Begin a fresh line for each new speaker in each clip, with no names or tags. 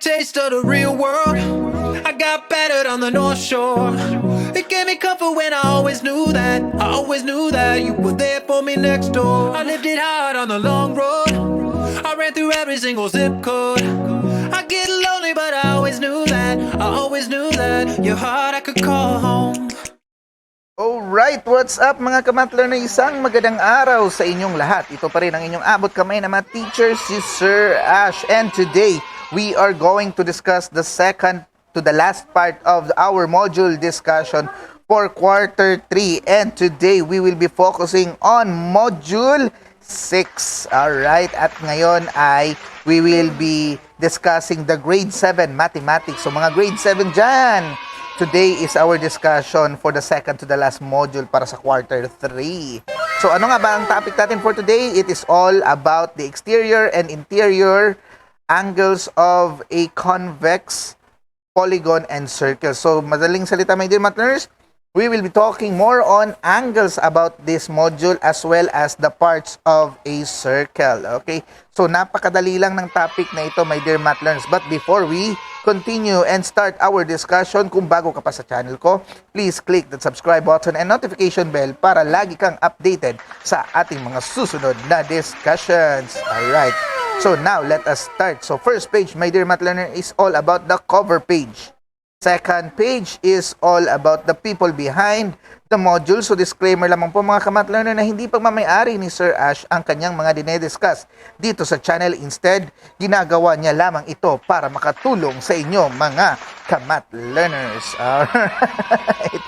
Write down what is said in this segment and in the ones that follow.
taste of the real world. I got battered on the North Shore. It gave me comfort when I always knew that. I always knew that you were there for me next door. I lived it hard on the long road. I ran through every single zip code. I get lonely, but I always knew that. I always knew that your heart I could call home.
Alright, what's up mga kamatler na isang magandang araw sa inyong lahat. Ito pa rin ang inyong abot kamay na mga teacher, si Sir Ash. And today, we are going to discuss the second to the last part of our module discussion for quarter 3. And today, we will be focusing on module 6. Alright, at ngayon ay we will be discussing the grade 7 mathematics. So mga grade 7 dyan, today is our discussion for the second to the last module para sa quarter 3. So ano nga ba ang topic natin for today? It is all about the exterior and interior angles of a convex polygon and circle. So madaling salita, my dear math learners, we will be talking more on angles about this module as well as the parts of a circle. Okay? So napakadali lang ng topic na ito, my dear math learners. But before we continue and start our discussion, kung bago ka pa sa channel ko, please click the subscribe button and notification bell para lagi kang updated sa ating mga susunod na discussions. Alright, so now let us start. So first page, my dear math learner, is all about the cover page. Second page is all about the people behind the module. So disclaimer lamang po mga kamat learner na hindi pagmamayari ni Sir Ash ang kanyang mga dinediscuss dito sa channel. Instead, ginagawa niya lamang ito para makatulong sa inyo mga kamat learners. Alright.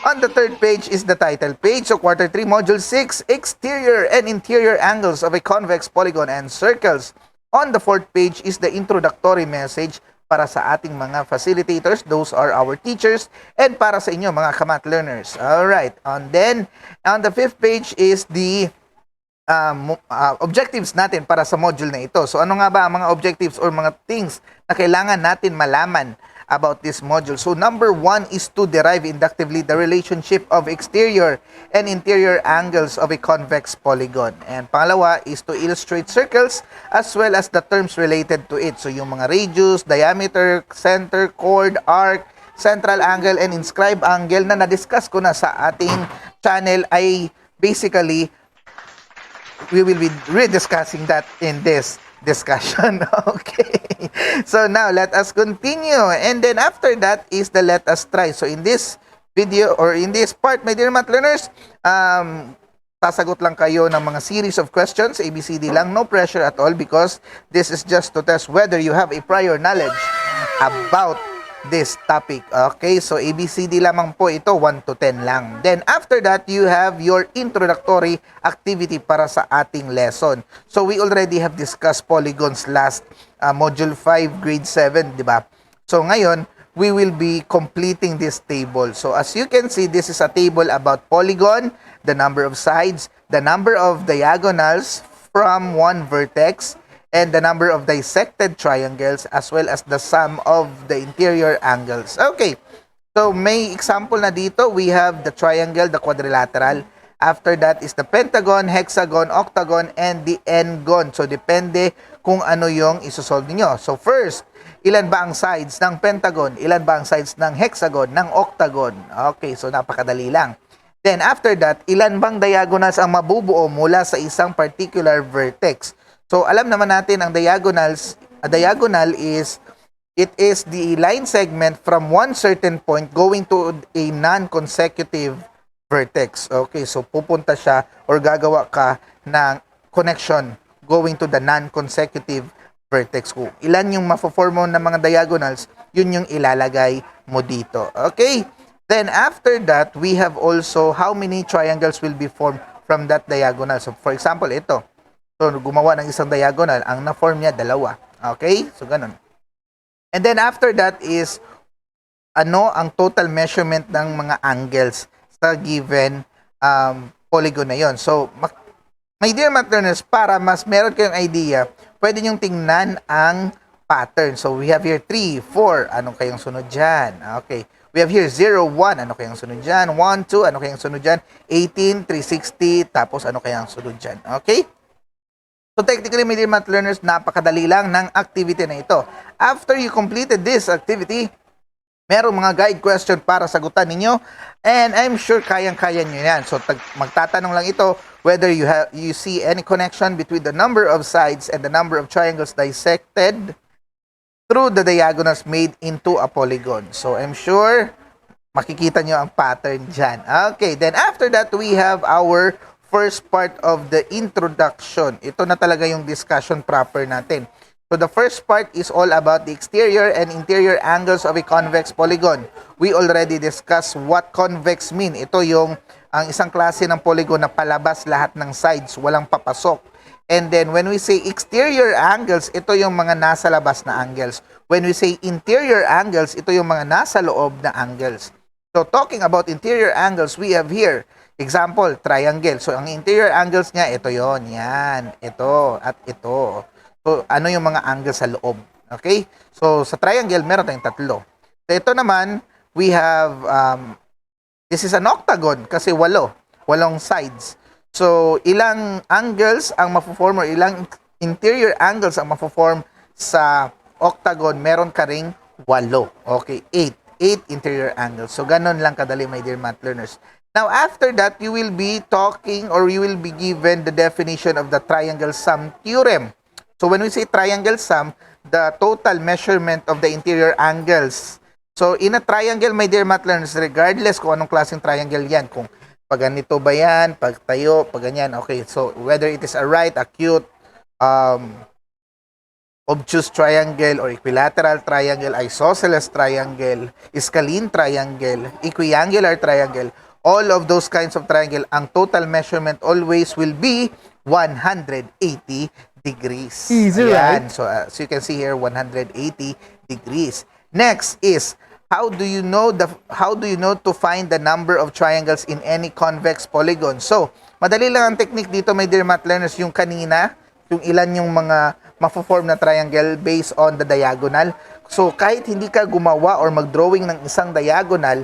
On the third page is the title page. So quarter 3 module 6, exterior and interior angles of a convex polygon and circles. On the fourth page is the introductory message para sa ating mga facilitators, those are our teachers, and para sa inyo mga kamat learners. Alright, and then on the fifth page is the objectives natin para sa module na ito. So ano nga ba ang mga objectives or mga things na kailangan natin malaman about this module? So number 1 is to derive inductively the relationship of exterior and interior angles of a convex polygon. And pangalawa is to illustrate circles as well as the terms related to it. So yung mga radius, diameter, center, chord, arc, central angle, and inscribed angle na na-discuss ko na sa ating channel ay basically we will be rediscussing that in this discussion. Okay. So now let us continue. And then after that is the let us try. So in this video or in this part, my dear math learners, sasagot lang kayo ng mga series of questions, ABCD lang, no pressure at all because this is just to test whether you have a prior knowledge about this topic. Okay, so ABCD lamang po ito, 1 to 10 lang. Then after that, you have your introductory activity para sa ating lesson. So we already have discussed polygons last module 5, grade 7, di ba? So ngayon, we will be completing this table. So as you can see, this is a table about polygon, the number of sides, the number of diagonals from one vertex, and the number of dissected triangles as well as the sum of the interior angles. Okay, so may example na dito. We have the triangle, the quadrilateral. After that is the pentagon, hexagon, octagon, and the n-gon. So depende kung ano yung isosolve niyo. So first, ilan ba ang sides ng pentagon? Ilan ba ang sides ng hexagon, ng octagon? Okay, so napakadali lang. Then after that, ilan bang diagonals ang mabubuo mula sa isang particular vertex? So, alam naman natin ang diagonals, a diagonal is, it is the line segment from one certain point going to a non-consecutive vertex. Okay, so pupunta siya or gagawa ka ng connection going to the non-consecutive vertex. Kung ilan yung mapform mo ng mga diagonals, yun yung ilalagay mo dito. Okay, then after that, we have also how many triangles will be formed from that diagonal. So, for example, ito. So, gumawa ng isang diagonal, ang na-form niya, dalawa. Okay? So, ganun. And then, after that is, ano ang total measurement ng mga angles sa given polygon na yon. So, my dear math learners, para mas meron kayong idea, pwede niyong tingnan ang pattern. So, we have here 3, 4. Anong kayang sunod dyan? Okay. We have here 0, 1. Ano kayang sunod dyan? 1, 2. Ano kayang sunod dyan? 18, 360. Tapos, ano kayang sunod dyan? Okay? So technically, my dear math learners, napakadali lang ng activity na ito. After you completed this activity, merong mga guide question para sagutan ninyo, and I'm sure kayang-kaya nyo yan. So magtatanong lang ito whether you see any connection between the number of sides and the number of triangles dissected through the diagonals made into a polygon. So I'm sure makikita nyo ang pattern dyan. Okay, then after that, we have our first part of the introduction. Ito na talaga yung discussion proper natin. So the first part is all about the exterior and interior angles of a convex polygon. We already discussed what convex mean. Ito yung ang isang klase ng polygon na palabas lahat ng sides, walang papasok. And then when we say exterior angles, ito yung mga nasa labas na angles. When we say interior angles, ito yung mga nasa loob na angles. So talking about interior angles, we have here example, triangle. So, ang interior angles niya, ito yon, yan, ito, at ito. So, ano yung mga angles sa loob? Okay? So, sa triangle, meron tayong tatlo. So, ito naman, we have, this is an octagon kasi walong sides. So, ilang angles ang mapo-form or ilang interior angles ang mapo-form sa octagon, meron ka ring 8. Okay, 8 interior angles. So, ganun lang kadali, my dear math learners. Now, after that, you will be talking or you will be given the definition of the triangle sum theorem. So, when we say triangle sum, the total measurement of the interior angles. So, in a triangle, my dear math learners, regardless kung anong klaseng triangle yan, kung pag ganito ba yan, pag tayo, pag ganyan, okay. So, whether it is a right, acute, obtuse triangle or equilateral triangle, isosceles triangle, scalene triangle, equiangular triangle, all of those kinds of triangle, ang total measurement always will be 180 degrees.
Easy,
Ayan.
right?
So, so you can see here, 180 degrees. Next is, how do you know to find the number of triangles in any convex polygon? So, madali lang ang technique dito, my dear math learners, yung kanina, yung ilan yung mga mafo-form na triangle based on the diagonal. So, kahit hindi ka gumawa or mag-drawing ng isang diagonal,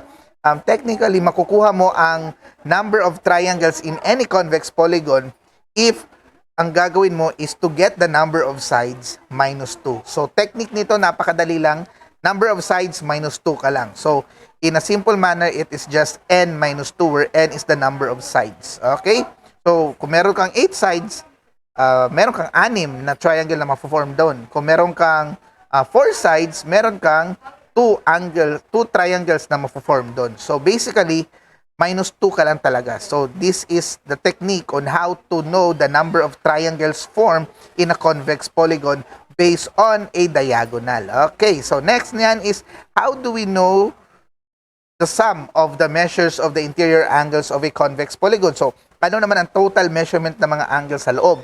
technically, makukuha mo ang number of triangles in any convex polygon if ang gagawin mo is to get the number of sides minus 2. So, technique nito, napakadali lang. Number of sides minus 2 ka lang. So, in a simple manner, it is just n minus 2 where n is the number of sides. Okay? So, kung meron kang 8 sides, meron kang 6 na triangle na ma-form doon. Kung meron kang 4 sides, meron kang 2 triangles na ma-form doon. So, basically, minus 2 ka lang talaga. So, this is the technique on how to know the number of triangles formed in a convex polygon based on a diagonal. Okay, so next niyan is, how do we know the sum of the measures of the interior angles of a convex polygon? So, ano naman ang total measurement ng mga angles sa loob?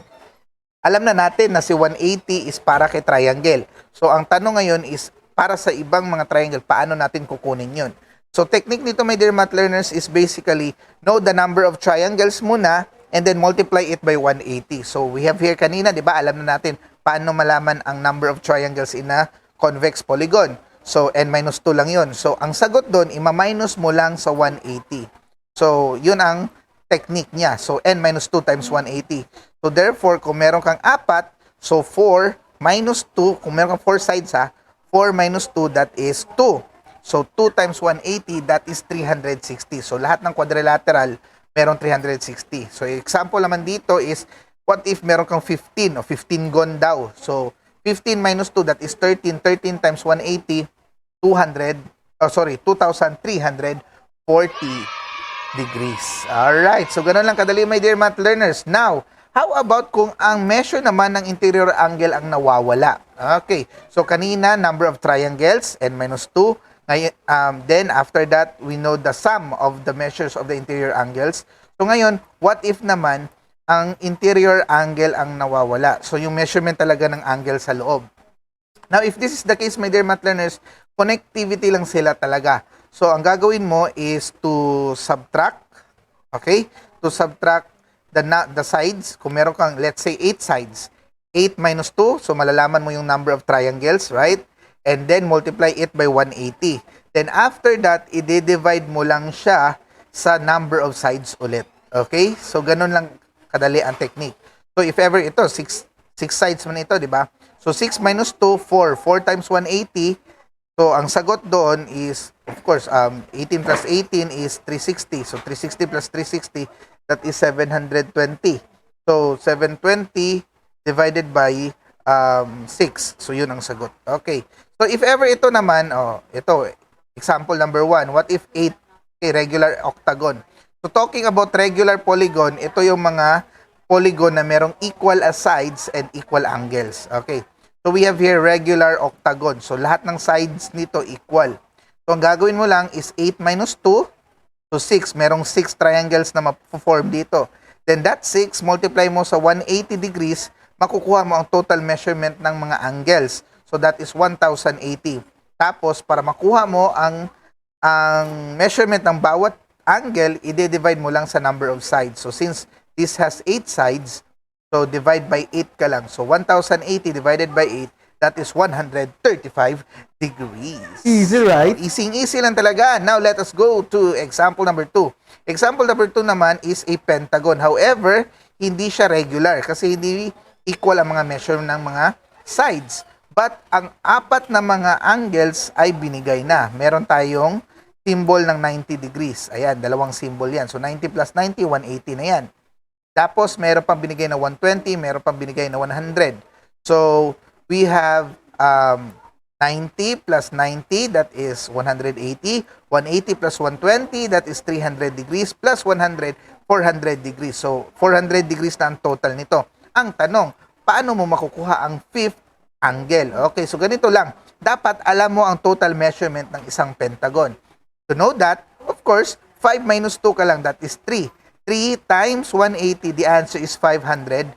Alam na natin na si 180 is para kay triangle. So, ang tanong ngayon is, para sa ibang mga triangle, paano natin kukunin yun? So, technique nito, my dear math learners, is basically know the number of triangles muna and then multiply it by 180. So, we have here kanina, di ba, alam na natin paano malaman ang number of triangles in a convex polygon. So, n minus 2 lang yun. So, ang sagot doon, ima-minus mo lang sa 180. So, yun ang technique niya. So, n minus 2 times 180. So, therefore, kung meron kang 4, so 4 minus 2, kung meron kang 4 sides 4 minus 2, that is 2. So, 2 times 180, that is 360. So, lahat ng quadrilateral, meron 360. So, example naman dito is, what if meron kang 15 o 15 gon daw? So, 15 minus 2, that is 13. 13 times 180, 2,340 degrees. Alright, so ganun lang kadali, my dear math learners. Now, how about kung ang measure naman ng interior angle ang nawawala? Okay, so kanina, number of triangles, n minus 2. Ngayon, then, after that, we know the sum of the measures of the interior angles. So ngayon, what if naman ang interior angle ang nawawala? So yung measurement talaga ng angle sa loob. Now, if this is the case, my dear math learners, connectivity lang sila talaga. So, ang gagawin mo is to subtract, okay? To subtract the sides. Kung meron kang, let's say, 8 sides. 8 minus 2, so malalaman mo yung number of triangles, right? And then, multiply it by 180. Then, after that, i-divide mo lang siya sa number of sides ulit. Okay? So, ganun lang kadali ang technique. So, if ever ito, 6 6 sides man ito, di ba? So 6 minus 2, 4. 4 times 180. So ang sagot doon is, of course, 18 plus 18 is 360. So 360 plus 360, that is 720. So 720 divided by 6. So yun ang sagot. Okay. So if ever ito naman, ito, example number 1. What if 8 a regular octagon? So talking about regular polygon, ito yung mga polygon na merong equal as sides and equal angles. Okay. So we have here regular octagon. So lahat ng sides nito equal. So ang gagawin mo lang is 8 minus 2. So 6. Merong 6 triangles na ma-form dito. Then that 6, multiply mo sa 180 degrees, makukuha mo ang total measurement ng mga angles. So that is 1,080. Tapos para makuha mo ang measurement ng bawat angle, i-divide mo lang sa number of sides. So since this has 8 sides, so divide by 8 ka lang. So 1,080 divided by 8, that is 135 degrees.
Easy, right?
Easy lang talaga. Now let us go to example number 2. Example number 2 naman is a pentagon. However, hindi siya regular kasi hindi equal ang mga measure ng mga sides. But ang apat na mga angles ay binigay na. Meron tayong symbol ng 90 degrees. Ayan, dalawang symbol yan. So 90 plus 90, 180 na yan. Tapos meron pang binigay na 120, meron pang binigay na 100. So we have 90 plus 90, that is 180. 180 plus 120, that is 300 degrees. Plus 100, 400 degrees. So 400 degrees na ang total nito. Ang tanong, paano mo makukuha ang fifth angle? Okay, so ganito lang. Dapat alam mo ang total measurement ng isang pentagon. To know that, of course, 5 minus 2 ka lang, that is 3. 3 times 180, the answer is 540.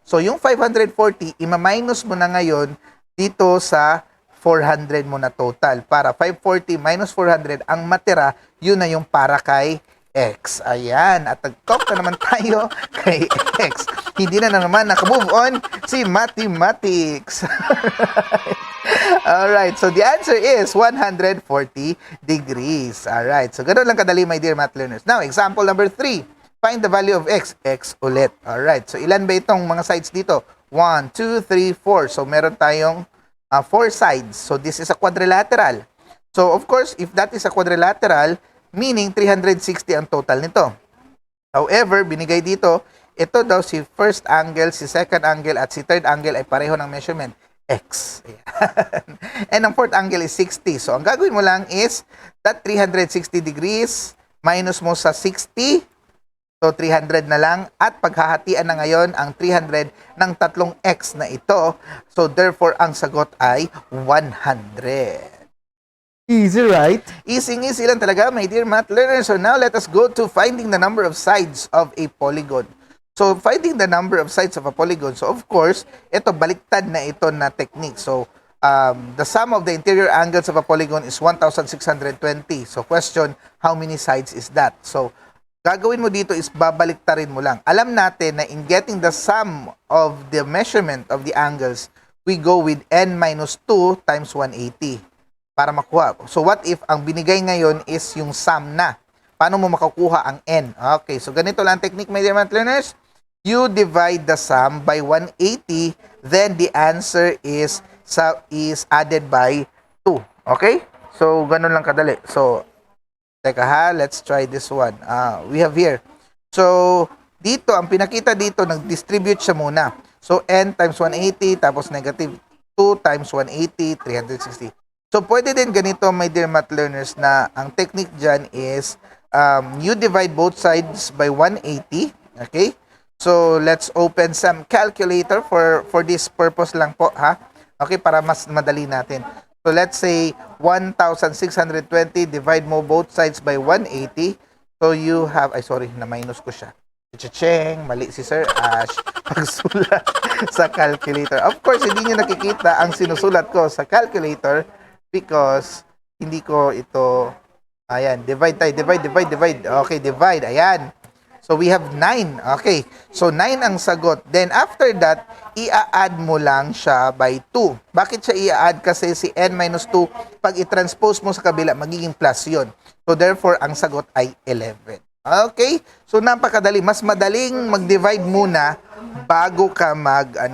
So, yung 540, ima-minus mo na ngayon dito sa 400 mo na total. Para 540 minus 400, ang matira, yun na yung para kay X. Ayan. At nag-talk na naman tayo kay X. Hindi na naman naka-move on si mathematics. Alright. So, the answer is 140 degrees. Alright. So, ganun lang kadali, my dear math learners. Now, example number 3. Find the value of X. X ulit. Alright. So, ilan ba itong mga sides dito? 1, 2, 3, 4. So, meron tayong 4 sides. So, this is a quadrilateral. So, of course, if that is a quadrilateral, meaning 360 ang total nito. However, binigay dito, ito daw si first angle, si second angle, at si third angle ay pareho ng measurement, X. Ayan. And ang fourth angle is 60. So, ang gagawin mo lang is that 360 degrees minus mo sa 60. So, 300 na lang. At paghahatian na ngayon ang 300 ng tatlong X na ito. So, therefore, ang sagot ay 100.
Easy, right?
Easy lang talaga, my dear math learners. So now let us go to finding the number of sides of a polygon. So finding the number of sides of a polygon. So of course, ito baliktad na ito na technique. So the sum of the interior angles of a polygon is 1,620. So question, how many sides is that? So gagawin mo dito is babaliktarin mo lang. Alam natin na in getting the sum of the measurement of the angles, we go with n minus 2 times 180. Para makuha. So, what if ang binigay ngayon is yung sum na? Paano mo makukuha ang n? Okay, so ganito lang technique, my dear math learners. You divide the sum by 180, then the answer is added by 2. Okay? So, ganun lang kadali. So, teka ha, let's try this one. We have here. So, dito, ang pinakita dito, nag-distribute siya muna. So, n times 180, tapos negative 2 times 180, 360. So, pwede din ganito, my dear math learners, na ang technique dyan is you divide both sides by 180. Okay? So, let's open some calculator for this purpose lang po, ha? Okay, para mas madali natin. So, let's say 1,620, divide mo both sides by 180. So, you have, na-minus ko siya. Cheng, mali si Sir Ash pagsulat sa calculator. Of course, hindi nyo nakikita ang sinusulat ko sa calculator because hindi ko ito, ayan, divide tayo, divide. Okay, divide, ayan. So, we have 9. Okay, so 9 ang sagot. Then, after that, i-add mo lang siya by 2. Bakit siya i-add? Kasi si n minus 2, pag i-transpose mo sa kabila, magiging plus yun. So, therefore, ang sagot ay 11. Okay? So napakadali, mas madaling mag-divide muna bago ka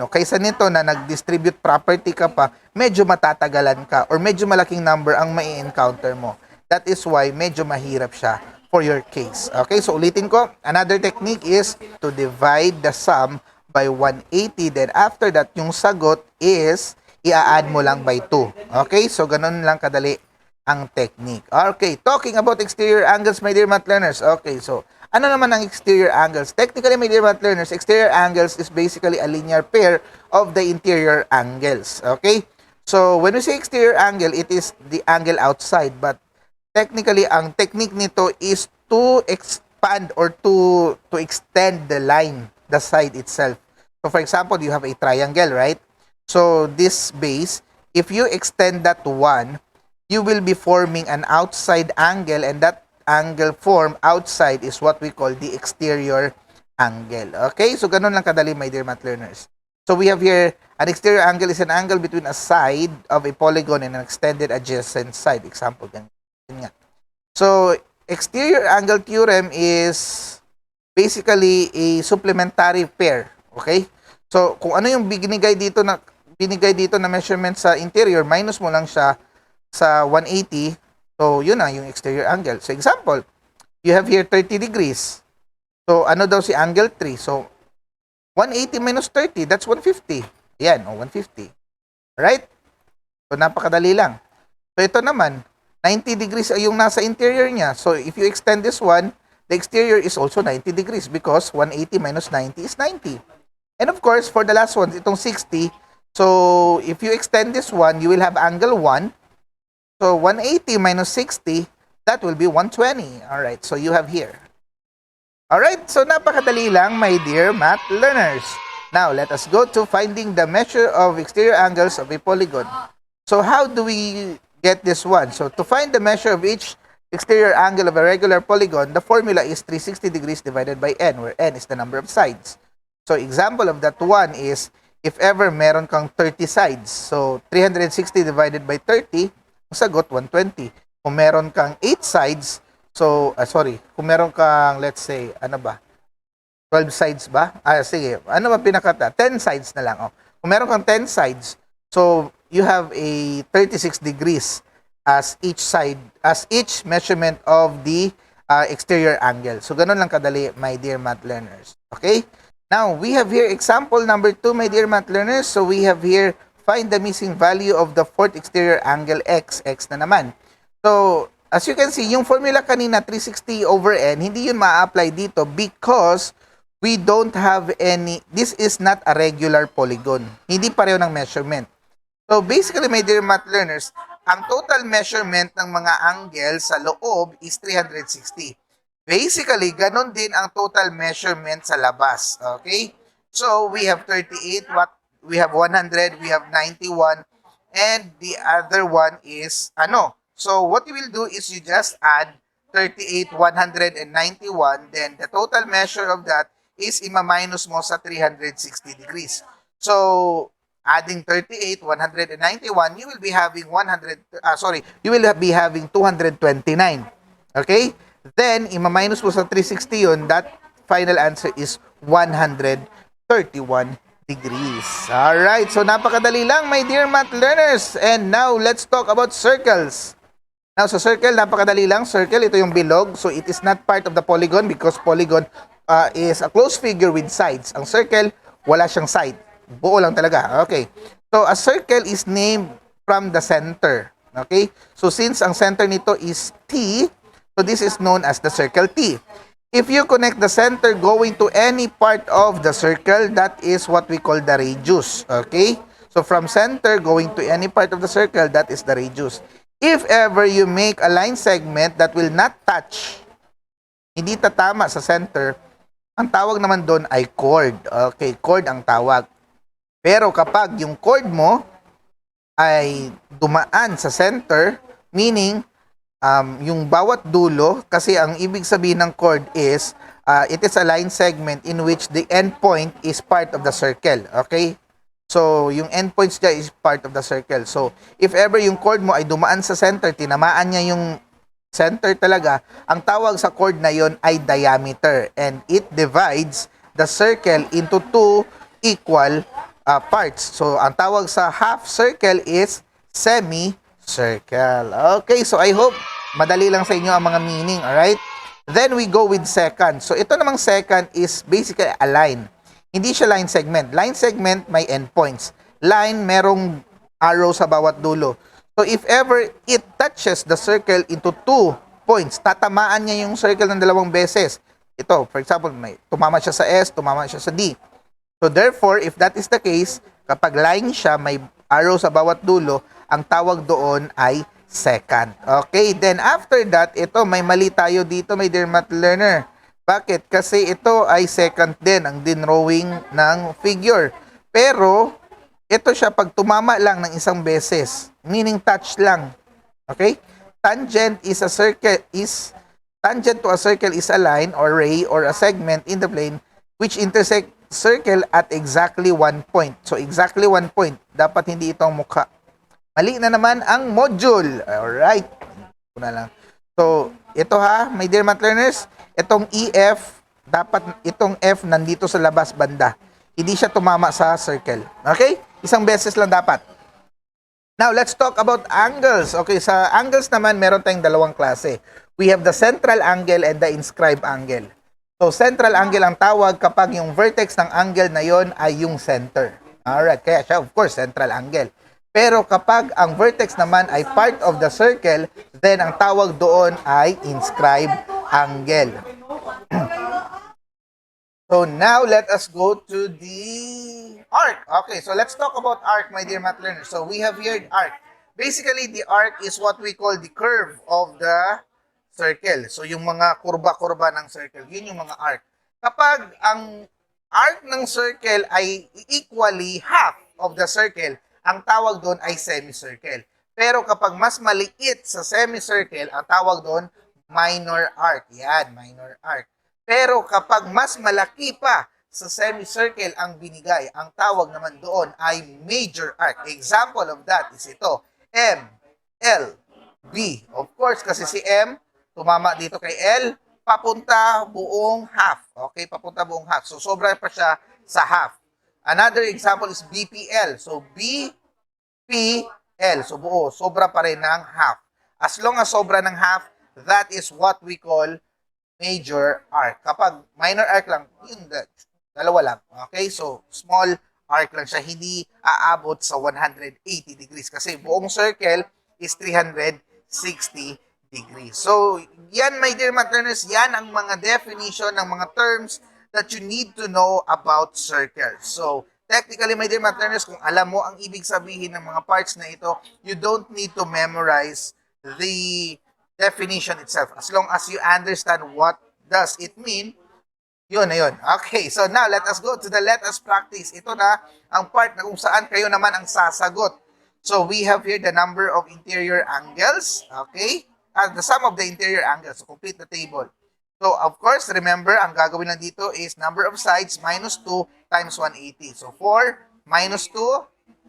kaysa nito na nag-distribute property ka pa, medyo matatagalan ka or medyo malaking number ang mai-encounter mo. That is why medyo mahirap siya for your case. Okay? So ulitin ko, another technique is to divide the sum by 180, then after that yung sagot is i-add mo lang by 2. Okay? So ganun lang kadali ang technique. Okay, talking about exterior angles, my dear math learners. Okay, so ano naman ang exterior angles? Technically, my dear math learners, exterior angles is basically a linear pair of the interior angles. Okay? So, when we say exterior angle, it is the angle outside. But technically, ang technique nito is to expand or to extend the line, the side itself. So, for example, you have a triangle, right? So, this base, if you extend that to 1, you will be forming an outside angle, and that angle formed outside is what we call the exterior angle. Okay? So, ganun lang kadali, my dear math learners. So, we have here, an exterior angle is an angle between a side of a polygon and an extended adjacent side. Example, ganyan nga. So, exterior angle theorem is basically a supplementary pair. Okay? So, kung ano yung binigay dito na measurement sa interior, minus mo lang siya sa 180, so yun na yung exterior angle. So example, you have here 30 degrees. So ano daw si angle 3? So 180 minus 30, that's 150. Yan, 150. Right? So napakadali lang. So ito naman, 90 degrees ay yung nasa interior niya. So if you extend this one, the exterior is also 90 degrees because 180 minus 90 is 90. And of course, for the last one, itong 60, so if you extend this one, you will have angle 1. So 180 minus 60, that will be 120. Alright, so you have here. Alright, so napakadali lang, my dear math learners. Now, let us go to finding the measure of exterior angles of a polygon. So how do we get this one? So to find the measure of each exterior angle of a regular polygon, the formula is 360 degrees divided by n, where n is the number of sides. So example of that one is, if ever meron kang 30 sides, so 360 divided by 30, sagot 120. Kung meron kang 8 sides, so kung meron kang, let's say, 12 sides ba? Sige, ano ba pinakata? 10 sides na lang. Oh. Kung meron kang 10 sides, so you have a 36 degrees as each measurement of the exterior angle. So ganun lang kadali, my dear math learners. Okay? Now, we have here example number 2, my dear math learners. So we have here, find the missing value of the fourth exterior angle x. X na naman. So, as you can see, yung formula kanina, 360 over n, hindi yun ma-apply dito because we don't have any, this is not a regular polygon. Hindi pareho ng measurement. So, basically, my dear math learners, ang total measurement ng mga angle sa loob is 360. Basically, ganon din ang total measurement sa labas. Okay? So, we have 38, we have 100, we have 91, and the other one is So what you will do is you just add 38, 100, and 91. Then the total measure of that is ima-minus mo sa 360 degrees. So adding 38, 100, and 91, you will be having you will be having 229. Okay? Then ima-minus mo sa 360 yun, that final answer is 131 degrees. Alright, so napakadali lang, my dear math learners. And now, let's talk about circles. Now, sa circle, napakadali lang. Circle, ito yung bilog. So, it is not part of the polygon because polygon is a closed figure with sides. Ang circle, wala siyang side. Buo lang talaga. Okay. So, a circle is named from the center. Okay? So, since ang center nito is T, so this is known as the circle T. If you connect the center going to any part of the circle, that is what we call the radius. Okay? So, from center going to any part of the circle, that is the radius. If ever you make a line segment that will not touch, hindi tatama sa center, ang tawag naman doon ay chord. Okay, chord ang tawag. Pero kapag yung chord mo ay dumaan sa center, meaning yung bawat dulo, kasi ang ibig sabihin ng chord is it is a line segment in which the endpoint is part of the circle. Okay? So, yung endpoints niya is part of the circle. So, if ever yung chord mo ay dumaan sa center, tinamaan niya yung center talaga, ang tawag sa chord na yon ay diameter. And it divides the circle into two equal parts. So, ang tawag sa half circle is semicircle. Okay, so I hope madali lang sa inyo ang mga meaning, alright? Then we go with second. So, ito namang second is basically a line. Hindi siya line segment. Line segment may endpoints. Line, merong arrow sa bawat dulo. So, if ever it touches the circle into 2 points, tatamaan niya yung circle ng dalawang beses. Ito, for example, may tumama siya sa S, tumama siya sa D. So, therefore, if that is the case, kapag line siya, may arrow sa bawat dulo, ang tawag doon ay second. Okay, then after that, ito, may mali tayo dito, my dear math learner. Bakit? Kasi ito ay second din, ang dinrawing ng figure. Pero, ito siya pag tumama lang ng isang beses, meaning touch lang. Okay? Tangent to a circle is a line or ray or a segment in the plane which intersect circle at exactly 1 point. So, exactly 1 point. Dapat hindi itong mukha. Mali na naman ang module. Alright. Ito na lang. So, ito ha, my dear math learners, itong EF, dapat itong F nandito sa labas banda. Hindi siya tumama sa circle. Okay? Isang beses lang dapat. Now, let's talk about angles. Okay, sa angles naman, meron tayong dalawang klase. We have the central angle and the inscribed angle. So, central angle ang tawag kapag yung vertex ng angle na yon ay yung center. Alright, kaya siya, of course, central angle. Pero kapag ang vertex naman ay part of the circle, then ang tawag doon ay inscribed angle. So now let us go to the arc. Okay, so let's talk about arc, my dear math learners. So we have here the arc. Basically, the arc is what we call the curve of the circle. So yung mga kurba-kurba ng circle, yun yung mga arc. Kapag ang arc ng circle ay equally half of the circle, ang tawag doon ay semicircle. Pero kapag mas maliit sa semicircle, ang tawag doon minor arc. Yan, minor arc. Pero kapag mas malaki pa sa semicircle ang binigay, ang tawag naman doon ay major arc. Example of that is ito, M, L, B. Of course, kasi si M, tumama dito kay L, papunta buong half. Okay, papunta buong half. So, sobra pa siya sa half. Another example is BPL. So, BPL. So, buo. Sobra pa rin ng half. As long as sobra ng half, that is what we call major arc. Kapag minor arc lang, yun, dalawa lang. Okay? So, small arc lang siya. Hindi aabot sa 180 degrees. Kasi buong circle is 360 degrees. So, yan, my dear math learners, yan ang mga definition ng mga terms that you need to know about circles. So, technically, my dear math learners, kung alam mo ang ibig sabihin ng mga parts na ito, you don't need to memorize the definition itself. As long as you understand what does it mean, yun na yun. Okay, so now let us go to the let us practice. Ito na ang part na kung saan kayo naman ang sasagot. So, we have here the number of interior angles. Okay? The sum of the interior angles. So, complete the table. So, of course, remember, ang gagawin lang dito is number of sides minus 2 times 180. So, 4 minus 2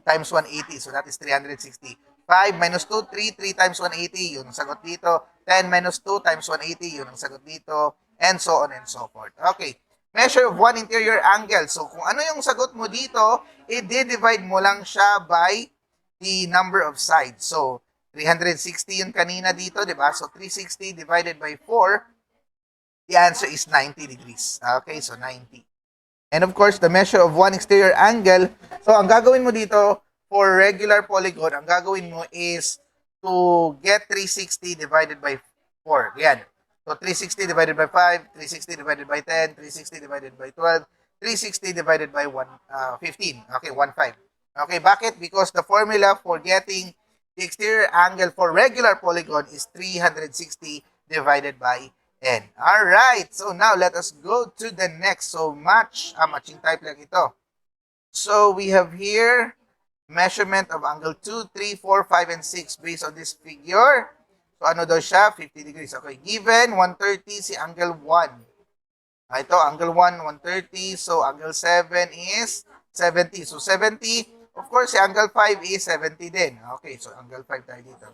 times 180. So, that is 360. 5 minus 2, 3. 3 times 180. Yun ang sagot dito. 10 minus 2 times 180. Yun ang sagot dito. And so on and so forth. Okay. Measure of one interior angle. So, kung ano yung sagot mo dito, i-divide mo lang siya by the number of sides. So, 360 yun kanina dito, di ba? So, 360 divided by 4, the answer is 90 degrees. Okay, so 90. And of course, the measure of one exterior angle. So, ang gagawin mo dito, for regular polygon, ang gagawin mo is to get 360 divided by 4. Yan. So, 360 divided by 5, 360 divided by 10, 360 divided by 12, 360 divided by 15. Okay, 1.5. Okay, bakit? Because the formula for getting the exterior angle for regular polygon is 360 divided by N. Alright, so now let us go to the next. So matching type lang ito. So we have here measurement of angle 2, 3, 4, 5, and 6 based on this figure. So ano daw siya? 50 degrees. Okay, given 130 si angle 1. Ito, angle 1, 130. So angle 7 is 70. So 70 of course, si angle 5 is 70 din. Okay, so angle 5 tayo dito.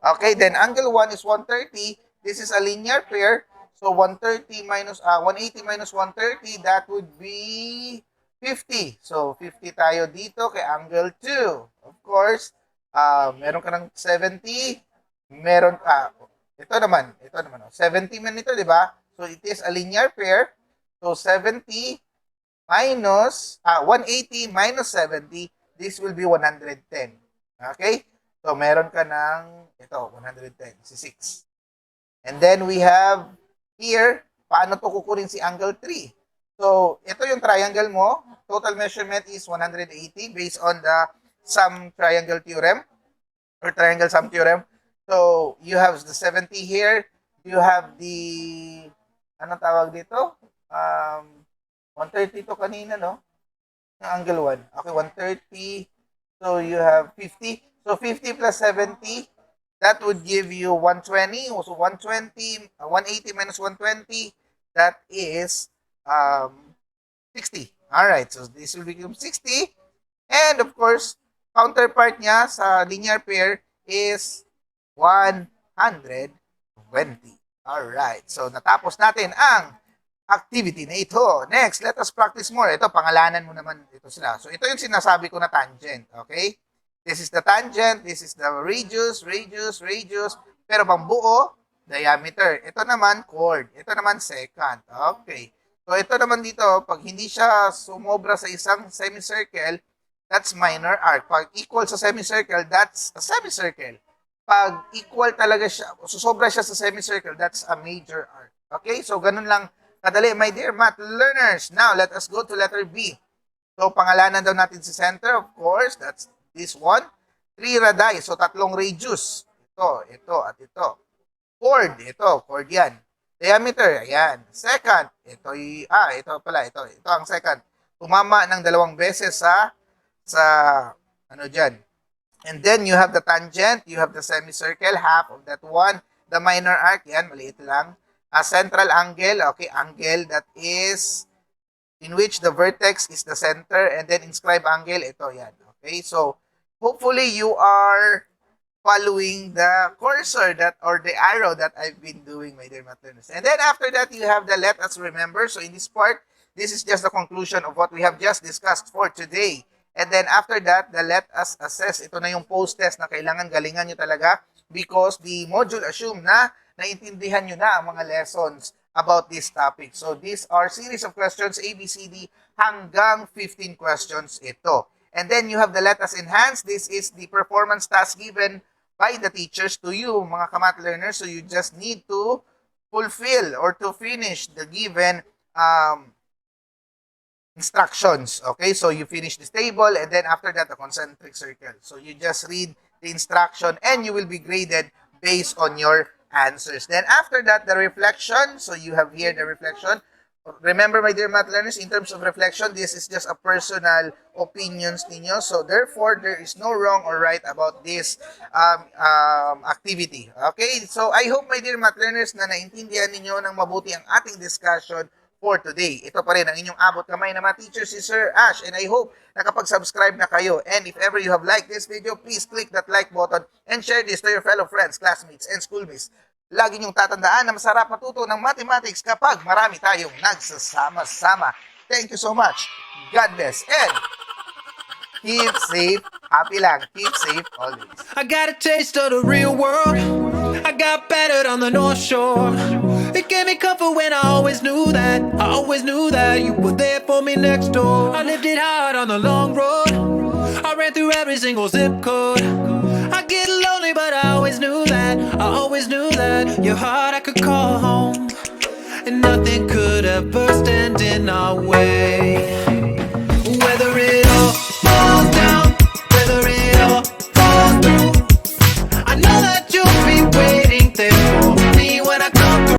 Okay, then angle 1 is 130. This is a linear pair. So 130 minus 180 minus 130, that would be 50. So 50 tayo dito kay angle 2. Of course, meron ka ng 70, meron ito naman 70 man ito, di ba? So it is a linear pair. So 70 minus 180 minus 70, this will be 110. Okay? So meron ka ng ito 110, si 6. And then we have here, paano to kukunin si angle 3? So, ito yung triangle mo. Total measurement is 180 based on the sum triangle theorem or triangle sum theorem. So, you have the 70 here. You have the, anong tawag dito? 130 to kanina, no? Yung angle 1. Okay, 130. So, you have 50. So, 50 plus 70, that would give you 120. So 180 minus 120, that is 60. Alright, so this will become 60. And of course, counterpart niya sa linear pair is 120. Alright, so natapos natin ang activity na ito. Next, let us practice more. Ito, pangalanan mo naman ito sila. So ito yung sinasabi ko na tangent. Okay? This is the tangent, this is the radius, pero pang buo, diameter. Ito naman, chord. Ito naman, secant. Okay. So, ito naman dito, pag hindi siya sumobra sa isang semicircle, that's minor arc. Pag equal sa semicircle, that's a semicircle. Pag equal talaga siya, susobra siya sa semicircle, that's a major arc. Okay? So, ganun lang kadali, my dear math learners. Now, let us go to letter B. So, pangalanan daw natin sa center, of course, that's this one, 3 radii, so tatlong radius. Ito, at ito. Chord, chord yan. Diameter, ayan. Secant, ito ang secant. Tumama ng 2 beses sa ano dyan. And then, you have the tangent, you have the semicircle, half of that one. The minor arc, yan, maliit lang. A central angle, okay, angle that is in which the vertex is the center, and then inscribed angle, ito, yan. Okay, so hopefully you are following the cursor or the arrow that I've been doing, my dear math learners. And then after that, you have the let us remember. So in this part, this is just the conclusion of what we have just discussed for today. And then after that, the let us assess. Ito na yung post-test na kailangan galingan nyo talaga because the module assume na naintindihan nyo na ang mga lessons about this topic. So these are series of questions, A, B, C, D, hanggang 15 questions ito. And then you have the let us enhance. This is the performance task given by the teachers to you, mga kamath learners. So you just need to fulfill or to finish the given instructions. Okay, so you finish this table and then after that, a concentric circle. So you just read the instruction and you will be graded based on your answers. Then after that, the reflection. So you have here the reflection. Remember, my dear math learners, in terms of reflection, this is just a personal opinions ninyo. So, therefore, there is no wrong or right about this activity. Okay? So, I hope, my dear math learners, na naintindihan ninyo ng mabuti ang ating discussion for today. Ito pa rin ang inyong abot kamay na mga teacher, si Sir Ash. And I hope nakapag-subscribe na kayo. And if ever you have liked this video, please click that like button and share this to your fellow friends, classmates, and schoolmates. Lagi niyong tatandaan na masarap matuto ng mathematics kapag marami tayong nagsasama-sama. Thank you so much. God bless. And keep safe. Happy lang. Keep safe always.
I got a taste of the real world. I got battered on the North Shore. It gave me comfort when I always knew that. I always knew that you were there for me next door. I lived it hard on the long road. I ran through every single zip code. I get lonely, but I always knew that. I always knew that your heart I could call home, and nothing could ever stand in our way.